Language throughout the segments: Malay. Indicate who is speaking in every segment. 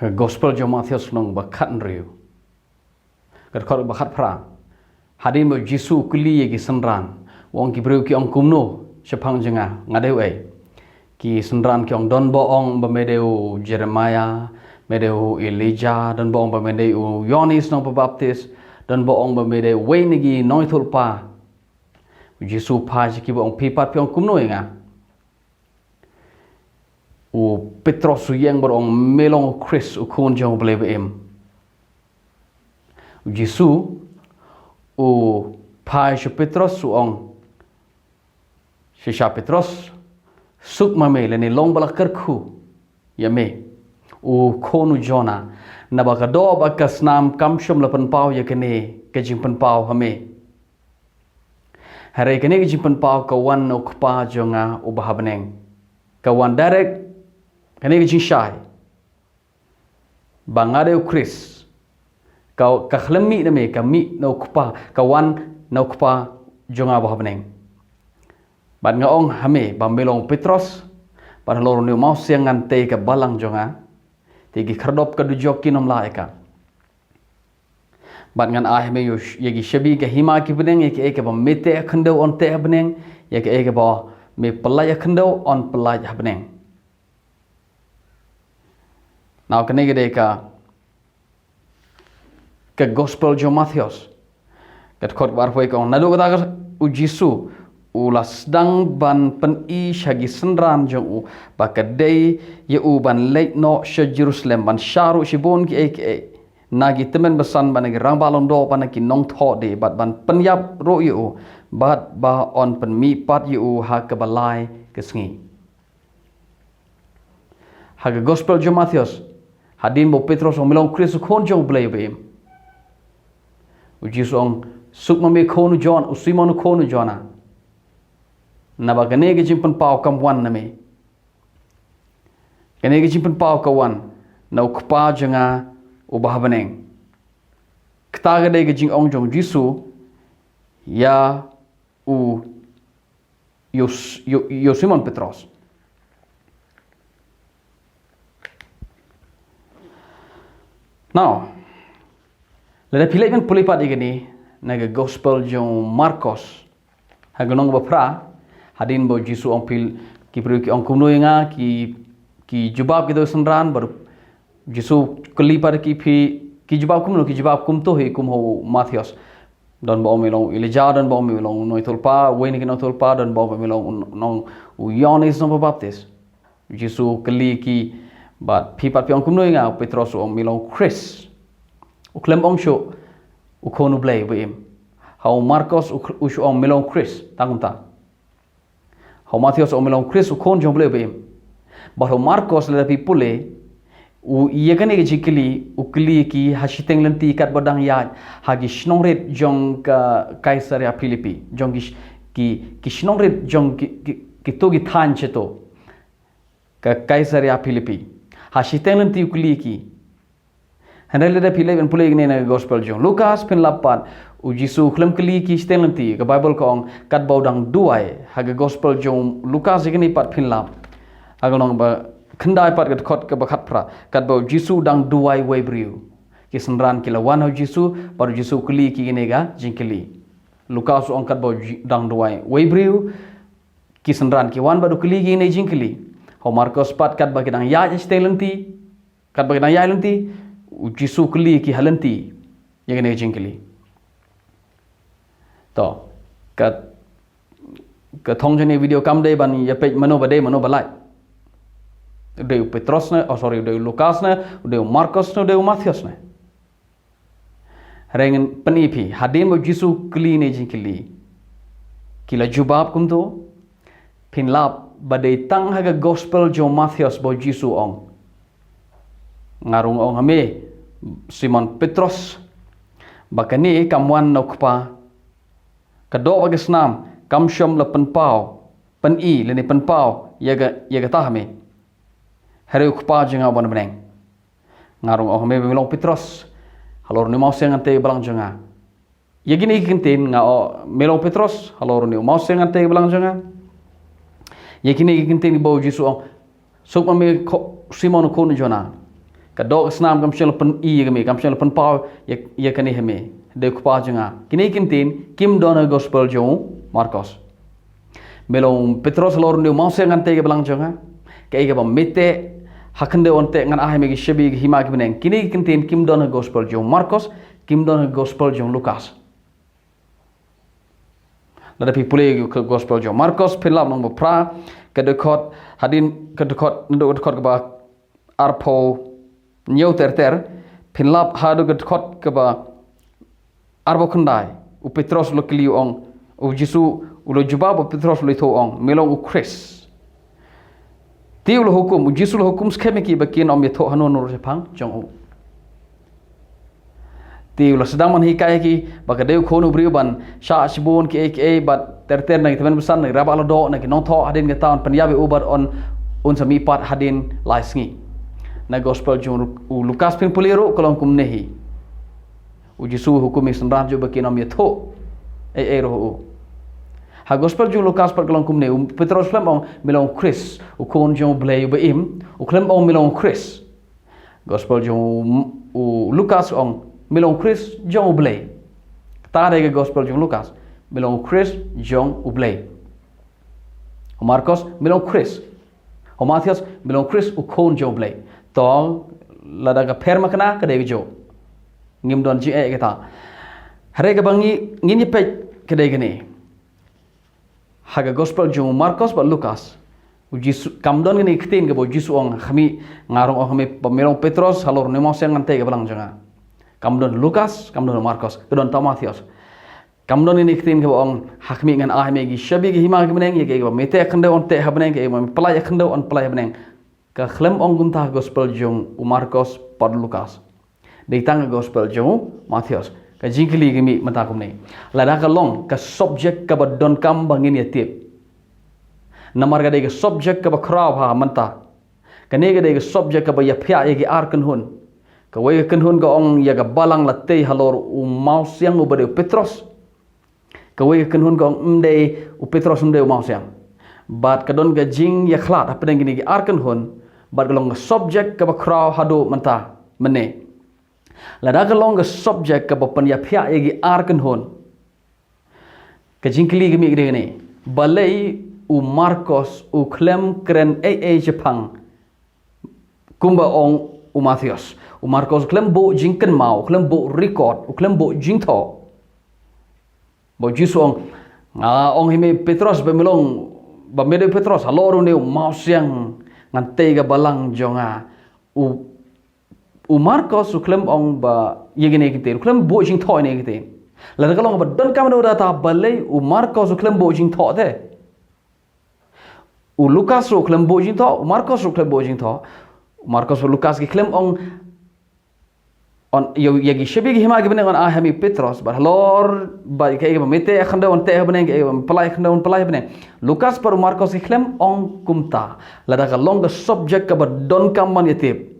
Speaker 1: Gospel jo Matius nong bakat riu. Kat kor bakat pra. Hadin bo Jisu kuli ki senran. Wong ki breu ki ong kumno sepang jenga ngadeu ki senran ki ong don bo ong bamedeu Jeremiah, medeu Elijah dan bo ong bamedeu Yohanes nong pebaptis dan bo ong bamedeu wenigi noi tulpa. Jisu pa ki bo ong pipat pi ong kumno inga. Petros yang berong melong Chris ukun jong belebe em. Jisu pai Petros suong sisa Petros suk mame leni long bala kerku ya me konu jona na baka do baka snam kamshum la penpau ya kene kejing penpau hame hare kene kejing penpau kawan ukpa jonga ubahabneng kawan direct kene kejing syai bangade Chris kau kakhlemi name kami no kupa kawan no kupa jonga bahabneng bat ngaong hame bambelong Petros pada loro ni mau siang ngante ke balang jonga tigi kerdop ke dujoki nom laika bat ngan ah me yegi shabi ke hima ki beneng yeki ke bam mete khndo on te beneng yeki ke ba me pelai khndo on pelai beneng now kene gede ke gospel jo Matius kat khot bar foi kong nadu kata Jisu ulas dang ban pen i shagi senran jong u bakadei ye u ban late no sha Jerusalem ban sharu shibon ki ek nagi temen besan ban nagi rang balong do ban ki nong tho de bat ban penyap ro ye u bat ba on pen mi pat ye u ha ke balai ke sngi ha ke gospel jo Matius hadin bo Petros ong melong Kristus kon jong blei be Jisu ong suk mame konu John usimonu konu Johna naba kene ke jimpen pau kamwan name kene ke jimpen pau kawan na ukpa jenga ubah beneng kta gede ke jing ong jong Jisu ya yo Simon Petros now lada pilih kan pulipat igini naga gospel jong Marcos hagonong bapra hadin bo Jisu ong pil ki priu ki ong kumno inga ki jubab gitu senran baru Jisu kelipat ki jubab kumto hi kumho Matius dan bo melong Elijah dan bo melong noi tulpa weni ki noi tulpa dan bo melong nong Yohanes nong baptis Jisu keli ki bat pipat pi ong kumno inga Petros ong melong Chris uklem ong syo ukonu blei beim hau Marcos ushu ong melong Chris tangumta hau Matius ong melong Chris ukon jong blei beim bahau Marcos lepi pule iya kane jikili ukli ki hasiteng lenti kat badang ya hagi snongret jong ka Kaisaria Filipi jong ki snongret jong ki togi than cheto ka Kaisaria Filipi hasiteng lenti ukli ki Handle da pilih ben pulih ni na gospel jong Lukas pen lapat Jisu klem keli ki stelenti ke Bible kong kat baudang duai haga gospel jong Lukas igni pat pen lap haga nong ba kendai pat kat khot ke bakat pra kat bau Jisu dang duai wei briu ki senran ki lawan ho Jisu baru Jisu keli ki gini ga jingkeli Lukas ong kat bau dang duai wei briu ki senran ki wan baru keli ki ni jingkeli ho Marcos pat kat ba dang ya stelenti kat ba dang ya lenti Jisu keli ki halanti yang kena jingkeli to kat thong jene video kam dei ban ya page mano balai de Petros na de Lukas na de Marcos na de Matius na rengen penipi hadin bo Jisu keli ne jingkeli kila jubab kumto pinlap badai tang haga gospel jo Matius bo Jisu ong ngarung ong hame Simon Petros bakani kamwan nokpa kado bagas nam kamshom la penpau peni leni penpau yaga tahme hari ukpa jenga bon beneng ngarung ong hame belong Petros halor ni mau sengante balang jenga yagini kintin nga melong Petros halor ni mau sengante balang jenga yagini kintin bo Jisu ong sok mame Simon ko ni jona Kadok senam kam syal pen I kami kam syal pen pau ya kani heme de kupa jenga kini kintin kim dona gospel jo Marcos melong Petros lor ne mau sengan te balang jonga kai ga mete hakende onte ngan ahme gi shebi gi hima gi beneng kini kintin kim dona gospel jo Marcos kim dona gospel jo Lucas lada pi pule gi gospel jo Marcos pilam nong pra kedekot hadin kedekot ndokot ba arpo nyau ter pinlap hadu kedekot ba arbo kandai u Petros lo kili ong u Jisu ulo jubab u Petros lo itu ong melong u Chris ti ulo hukum u Jisu lo hukum skeme ki bakin om yeto hanon nur sepang jong u ti ulo sedang man hikaya ki bakadeu khonu briuban sha sibun ki ek bat ter nang temen besan nang raba lo do nang nong tho hadin ke taun penyabi ubar on sami pat hadin laisngi na gospel jong u Lucas pin puliro kolong kum nehi u Jisu hukum isnran jo bakin om yeto roh ha gospel jong Lucas par kolong kum ne u Petros flam ong melong Chris u kon jong blay beim u klem ong melong Chris gospel jong u Lucas ong melong Chris jong blay ta de gospel jong Lucas melong Chris jong u blay o Marcos melong Chris o Matthias melong Chris u kon jong blay tol lada ka perma kana ka de jo ngim don ji kita hare ka bangi ngini pe kedai gini haga gospel jong Marcos ba Lucas u Jisu kamdon gini ktin ke bo Jisu ong kami ngarong ong kami pemelong Petros halor ne mau seng ante ke balang janga kamdon Lucas kamdon Marcos kedon Matthias kamdon gini ktin ke bo ong hakmi ngan ah me gi shabi gi hima gi beneng ye ke mete khande on te habneng ke pelai khande on pelai beneng ka khlem ong gunta gospel jong u Marcos par Lucas deitang gospel jong Matthias ka jingkili gimi matakum nei lada ka long ka subject ka badon kam bangin yatip namar ga de subject ka ba khraw ha manta ka ne ga de subject ka ba yapya ye gi arkan hun ka we kan hun ga ong ya ga balang latte halor u mausyang u bade Petros ka we kan hun ga ong mde u Petros mde u mausyang bat ka don ga jing ya khlat apa deng gi arkan hun bat ga long subject ka ba khraw hadu manta mene lada ka long subject ka bapan ya phya egi arkan hon ka jingkli gimi gre ne balai u Marcos u klem kren jepang kumba ong u Matthias u Marcos klem bo jingken mau klem bo record u klem bo jingtho bo Jisu ong hime Petros bemelong ba mede Petros halor ne mau siang ngante ga balang jonga u Marcos u klem ong ba yegene kite klem bo jing tho ne kite la ka long ba don kam do ta balai u Marcos u klem bo jing tho de u Lucas u klem bo jing tho u Marcos u klem bo jing tho Marcos u Lucas ki klem ong on yegi shebi gi hima gi bene on ahami Petros ba halor ba ke ba mete khande on te bene ke palai khande on palai bene Lucas par Marcos ki klem ong kumta la ka long the subject ka ba don kam man yetip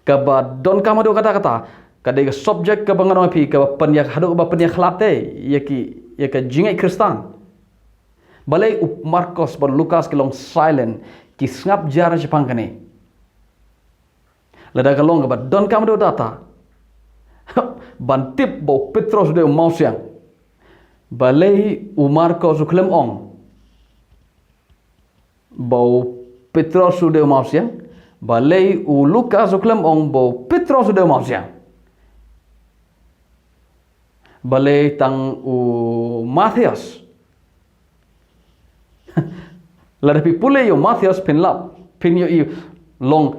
Speaker 1: ka ba don kam do kata-kata ka de subject ka bangan pi ka penyak hadu ba penyak khlate ye ka jingai Kristan balai u Marcos ba Lucas ki long silent ki ngap jar Jepang kane la ka long ba don kam do data bantip bo Petros de mausiang balai u Marcos u klem ong bo Petros de mausiang balai u Lucas u klem ong bo Petros de mausiang balai tang u Matthias la pi pule yo Matthias pin lap pin yo long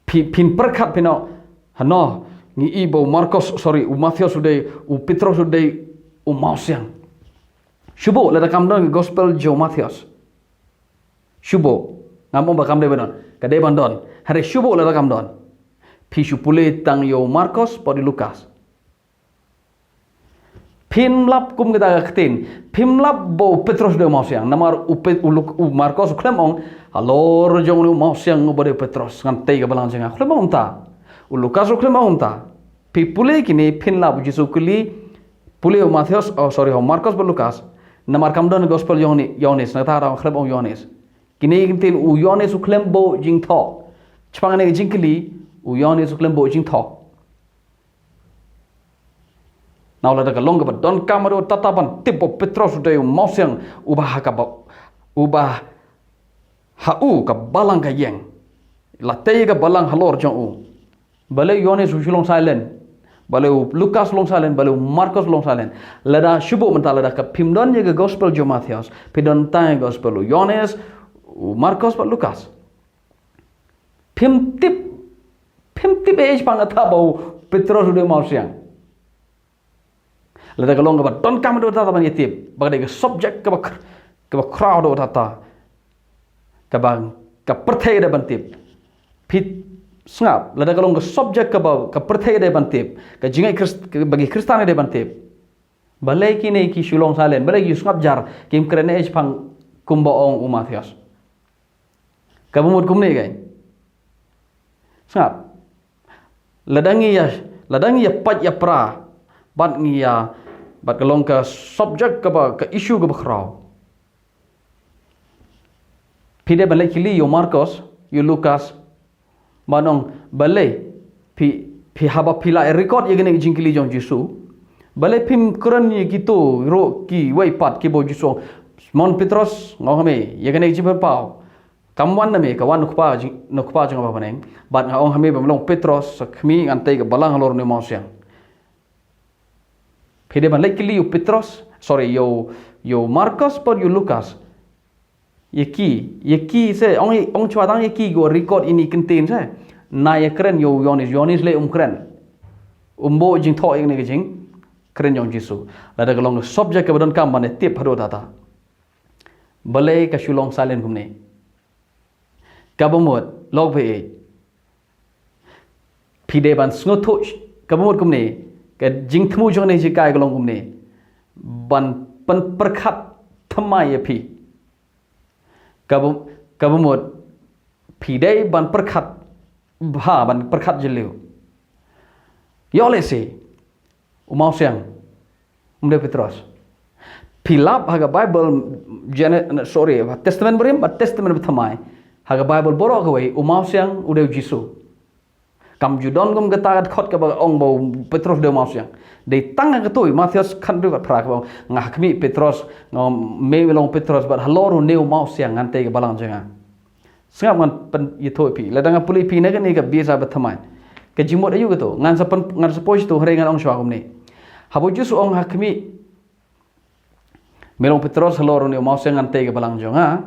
Speaker 1: pin perkat pino hano ni ibo Marcos u Matthias uday u Petros uday u mausiang shubo la kam don gospel jo Matthias shubo ngam ba kam de benon ka de bandon hare shubo la kam don pi shupule tang yo Marcos podi Lucas pimlap kum kita ketin pimlap bo Petros de mausiang namar u Marcos klem ong halor jong u mausiang bo de Petros ngan te ga balang janga klem ong ta u Lucas klem ong ta pi pule kini pinlap Jisu kuli pule u Matthias o Marcos bo Lucas namar kam don gospel Yohanes na ta ra klem Yohanes kini kintin u Yohanes u klem bo jing tho chpang ne jing kili Yohanes klem bo jing thok. Now la daga long ba don kamaro tataban tipo Petros de mausiang ubah ka ubah hau ka balang ka yeng. La te ka balang halor jong u. Bale Yohanes long silent. Bale Lukas long silent, bale Marcos long silent. Lada shubu mentala da ka pimdon ye gospel jo Matthias, pidon ta gospel Yohanes, Marcos ba Lukas. Pim tip age pangata bau Petros de mausiang. Lada ka long ba don kam do tata ban yetip, bagade ka subject ka crowd do tata. Ka perthai da ban tip. Pit sngap lada kalong ke subjek ke perthai de bantip ke jingai bagi Kristen de bantip balai kini ki shulong salen balai ki sngap jar kim krene ej phang kumba ong umathias kabumut kumne gai sngap ladangi ya pat ya pra bat ngi ya bat kalong ke subjek ke issue ke bakrau pide balai kili yo Marcos yo Lukas manong balai pi haba pila record ye gene jingkili jong Jisu balai pim kran ye gitu ro ki wai pat ki bo Jisu mon Petros ngohame ye gene jiber pau kamwan na me kawan nukpa jong ba baneng bat nga ong hame bamlong Petros sakmi antai ka balang halor ne mausiang pide balai kili yo Petros yo Marcos por yo Lukas Yeki se ong chwadang yeki go record ini contain se na ye kren yo Yohanes le kren bo jing tho ing ne jing kren yong Jisu la da long subject ka badon kam bane tip hado tata balai ka shulong salen kumne kabomot log ve pide ban sngoto kabomot kumne ka jing thmu jong ne ji kai ka long kumne ban pan perkhat thamai ye phi kabumut pidai ban perkhat ban perkhat jeliu yo lesi umau siang umde Petros pilap haga Bible testament berim but testament bethamai haga Bible borok kawai umau siang ude Jisu kam judon gum gatagat khot ka ong bau Petros de umau siang de tanga katoi Matthias kan du pra ka ngakmi Petros ngom melong Petros bat halor neu mau siang ngante ka balang janga sngap ngan pen yithoi pi ladanga puli pi na ka ni ka biasa bethamai ka jimot ayu gato ngan sa poj tu hore ngan ong shwa kum ni habo Jisu ong hakmi melong Petros halor neu mau siang ngante ka balang janga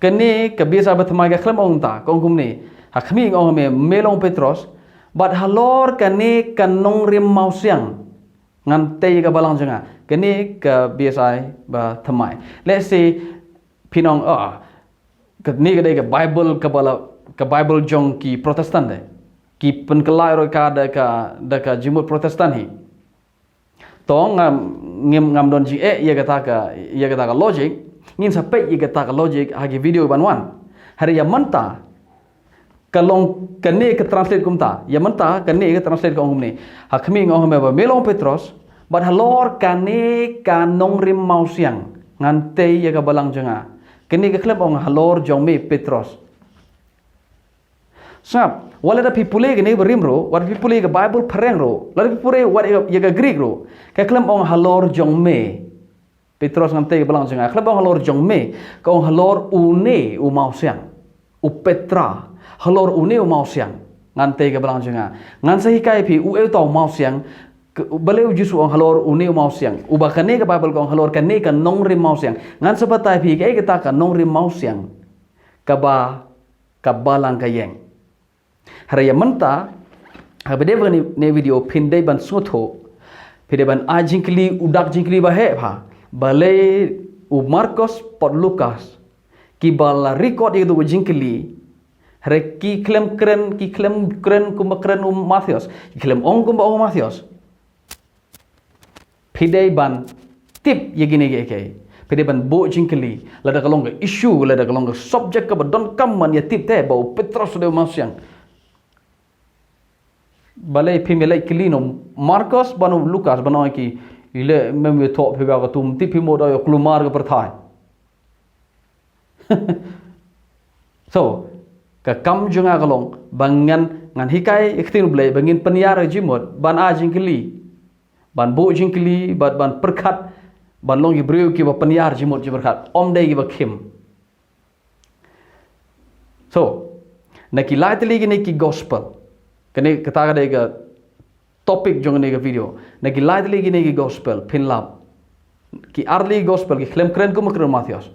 Speaker 1: kani ka biasa bethamai ka khlem ong ta kong kum ni hakmi ong me melong Petros bat halor kani kanong rim mausiang ngante ka balang janga kani ka biasai ba thamai let's say pinong kani ka Bible ka Bible jong ki Protestant de ki penkelai ro ka da jimut Protestant hi tong ngam don ji ye kata ka logic ngin sapai ye kata ka logic hagi video banwan hari ya manta kalong kane ke translate kumta ya menta kane ke translate kong humne hakmi ngong me ba melong Petros bat halor kane kanong rim mausiang ngante ya ka balang janga kane ke klep ong halor jong me Petros sap wala da pipule kane berim ro wat pipule ke Bible pareng ro la pipule wat ya ka Greek ro ke klep ong halor jong me Petros ngante ke balang janga klep ong halor jong me ka ong halor une u mausiang u Petra halor une mau siang ngante ke balang janga ngan sahi kai phi u eu tau mau siang baleu Jisu ong halor une mau siang u ba kane ke Bible ong halor kane ka nong rim mau siang ngan sabatai phi ke ta ka nong rim mau siang ka balang ka yeng haraya menta habede ne video phindai ban sotho phide ban a jingkli udak jingkli ba he pha balai u Marcos pot Lukas ki bala record itu jingkli Hari ki klem kren kumakren Matthias ki klem ong kumba ong Matthias pidai ban tip ye gini ge kai pidai ban bo jingkeli lada kalong issue lada kalong subject ka don kam man ya tip te bau Petros de masiang balai pimelai kilino Marcos banu Lukas banu ki ile mem ye top pega ka tum tip mo da yo klumar ka perthai so ka kam junga galong bangan ngan hikai ikhtin blai bangin penyar jimot ban a jingkili ban bu jingkili ban perkhat ban long ibreu ki ba penyar jimot jiberkhat om dei ki ba khim. So naki lightly ki neki gospel kene kata ka dega topik jong ne video naki lightly ki neki gospel pin lab ki early gospel ki klem kren ko makro Matthews